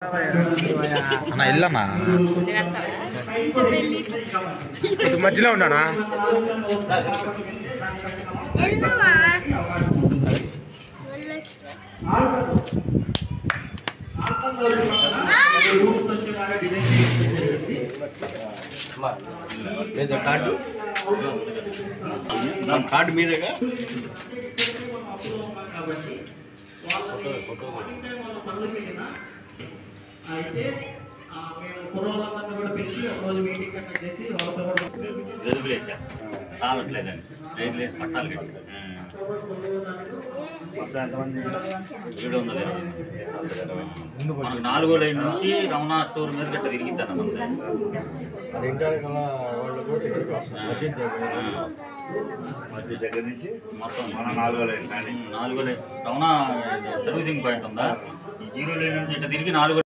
అన్నా ఇల్లన్నా మధ్యలో ఉన్నానా కార్డు కార్డు మీదేగా అయితే మేము కుర్రోళ్ళందరినీ కూడా పిలిచి ఒకరోజు మీటింగ్ కండక్ట్ చేసి వాళ్ళతో కూడా గదుగులేసా చాలట్లేదండి రేగులేసి పట్టాలు కట్టి 720 మనకు 4వ లైన్ నుంచి రమణ స్టోర్ మీద గట్ట తిరిగిద్దాను మసీద్ దగ్గర నుంచి మొత్తం మన 4వ లైన్ 4వ లైన్ రమణ సర్వీసింగ్ పాయింట్ ఉందా ఈ 0 లైన్ నుంచి ఇట్లా తిరిగి 4